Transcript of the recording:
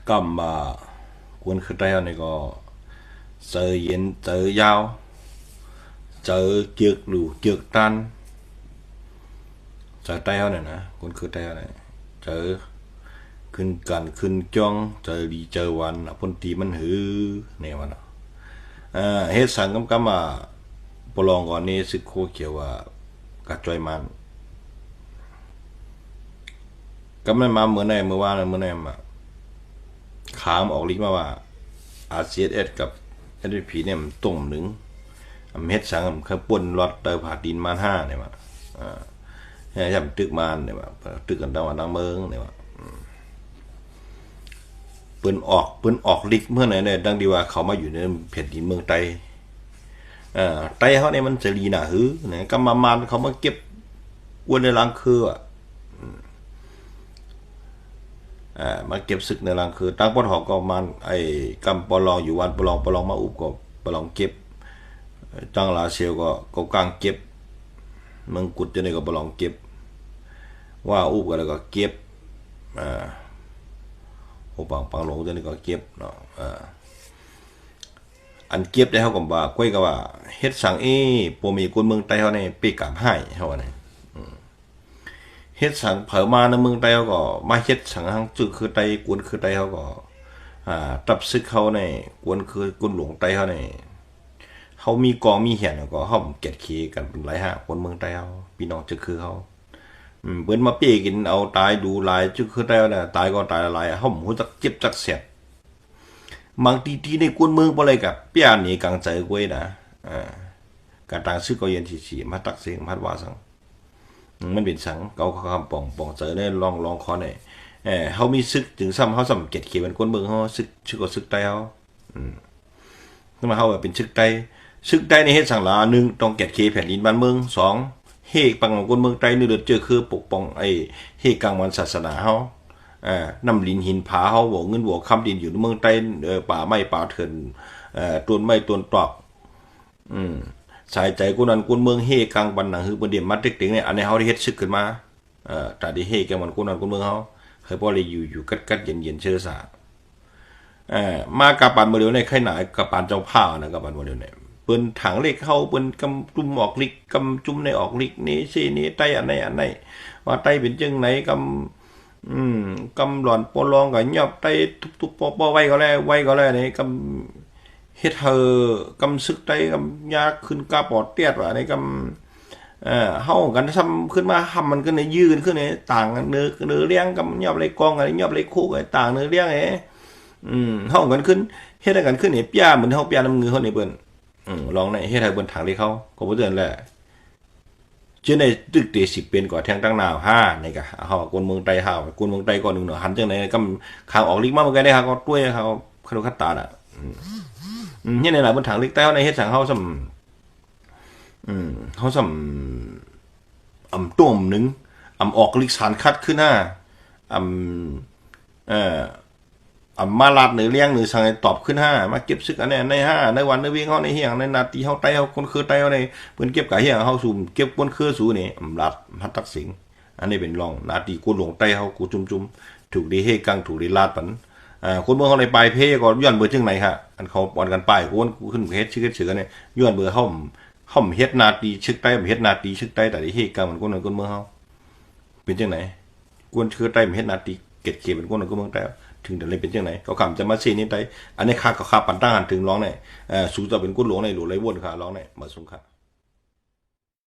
ก็มาcuốn khởi treo này có giờ yên giờ dao giờ trượt đủ trượt tan giờ treo này nè cuốn khởi treo này giờขึ้นกันขึ้นจ้องเจอดีเจอวันพ้นตีมันหือเนี่ยมันเฮ็ดสังกำมาปลองก่อนนี้สึกโคเขียวว่ากระจอยมันก็ไม่มาเมื่อไหร่เมื่อวานเมื่อไหร่มาขามออกลิกมาว่าRCS กับ SDP เนี่ยมันตุ่มหนึ่งเฮ็ดสังเคยป่นรถเตอผ่าดินมา5เนี่ยมาให้จำตึกมันเนี่ยมาตึกกันตะวันดังเมืองเนี่ยมาปืนออกลิกเมื่อไหร่เนี่ยดังดีว่าเขามาอยู่ในแผ่นดินเมืองไต้ไต้เขาเนี่ยมันจะรีหนาหือเนี่ยกำมาเขามาเก็บอ้วนในรังคือมาเก็บศึกในรังคือตั้งปอหอกก็มันไอ้กำปลองอยู่วันปลองมาอุบก็ปลองเก็บจังลาเซียวก็กลางเก็บมึงกุดจะได้ก็ปลองเก็บว่าอุบก็แล้วก็เก็บโอปังหลงจะนี่ก็เก็บเนาะอันเก็บได้เขาก็ว่าก้อยก็ว่าเฮ็ดสังปมีคนเมืองไต้เขาเนี่ยไปกลับให้เขาเนี่ยเฮ็ดสังเผอมาในเมืองไต้เขาก็มาเฮ็ดสังหังจึกคือไต้กวนคือไต้เขาก็ตับซึกเขาเนี่ยกวนคือกวนหลวงไต้เขาเนี่ยเขามีกองมีเหียนก็เขาเก็ดเคกันเป็นหลายห้าคนเมืองไต้เขาพี่น้องจึกคือเขาเปิ้นมาเปี้ยกินเอาตายดูลายจึกคือไต้เนี่ยตายก็ตายหลายเขาหูจักเจ็บจักเสียบางทีในกวนเมืองบ่อะไรกับเปี้ยนี่กังใจกวยนะการต่างซึกก็เย็นฉีมาตักเสียงพัดว่าสังมันเป็นสังเขาคำป่องเจอได้ลองคอเนี่ยเขามีซึกถึงซ้ำเขาสำเก็ดเขียนเป็นคนเมืองเขาซึกก็ซึกไต้เขาขึ้นมาเขาเป็นซึกไต้ในเฮ็ดสังหลาหนึ่งต้องเก็ดเขียนแผ่นดินบ้านเมืองสองเฮกปังของคนเมืองไต้นี่เดือดเจอคือปกป้องไอ้เฮกกังวันศาสนาเขานำลินหินผาเขาหัวเงินหัวคำดินอยู่ในเมืองไต้ป่าไม้ป่าเถื่อนต้นไม้ต้นตอกสายใจกูนั้นกูเมืองเฮกังบันหนังคือประเดี๋ยวมัดติ๊กๆเนี่ยอันนี้เขาได้เฮ็ดซึกขึ้นมาแต่ที่เฮแกมันกูนั้นกูเมืองเขาเคยพอเลยอยู่กัดเย็นเชื่อสามากระปันโมเดลในใครหนากระปันเจ้าผ้านะกระปันโมเดลเนี่ยเปิ้นถังเล็กเข้าเปิ้นกำจุ่มออกลิกกำจุ่มในออกลิกนี่สินี่ไต้อันไหนว่าไต้เป็นจังไหนกำหลอนปลองกับยอบไต้ทุบปอไว้ก็แล้วนี่กำเฮ็ดกำซึกไต้กำยาขึ้นกาปอดเตี้ยว่าในกำเฮากันซ้ำขึ้นมาห้ำมันก็ในยืนขึ้นในต่างเนื้อเลี้ยงกำยอบเลยกองอะไรยอบเลยคู่ไอ้ต่างเนื้อเลี้ยงเฮากันขึ้นเฮ็ดกันขึ้นนี่เปียเหมือนเฮาเปียน้ำมือเฮานี่เปิ้นลองในเฮ็ดให้เปิ้นถังเลยเขาก็บ่เตือนแหละชื่อในตึกเตสิเป็นก่อแทงตั้งนาว5ในกะเฮาคนเมืองไต้เฮาคนเมืองไต้ก่อนนึงเนาะหันจังไหนกำข้างออกลิกมาเหมือนกันได้ครับก็ด้วยเขาคาคัตตาน่ะเนี่ยในหลายบนถังลิกใต้ในเฮ็ดสังเฮาซ้ำเฮาซ้ำต้มนึงออกลิกสารคัดขึ้นหน้ามาลาดเหนือเลี้ยงหรือสั่งตอบขึ้น5มาเก็บซึกอันนี้ใน5ในวันในวิ่งเฮาในเฮียงในนาทีเฮาไต้เฮาคนคือไต้เฮาในเพิ่นเก็บกะเฮียงเฮาสุ่มเก็บคนคือสูนี่ลัดพัดตักสิงอันนี้เป็นรองนาทีกูหลวงไต้เฮากูจุ่มถูกดีเฮกังถูกดีลาดปันคนเมืองเฮาในปลายเพก็ย้อนเบอร์จังไหนฮะอันเขาปอนกันป้ายกูขึ้นเฮ็ดชื่อเนี่ยย้อนเบอร์เฮาเฮ็ดนาทีชึกไต้เฮ็ดนาทีชึกไต้แต่ที่เฮกังมันคนเมืองเฮาเป็นจังไหนกวนคือไต้เฮ็ดนาทีเก็ดเขียนเป็นคนเมืองไต้ถึงเดี๋ยวเลยเป็นจังไหนเขาขำจะมาซีนี่ไต้อันนี้ค่าก็ค่าปันตั้งหันถึงร้องเนี่ยสูจะเป็นกุ้นหลวงในหลวงไรวนค่ะร้องเนี่ยมาสูงค่ะ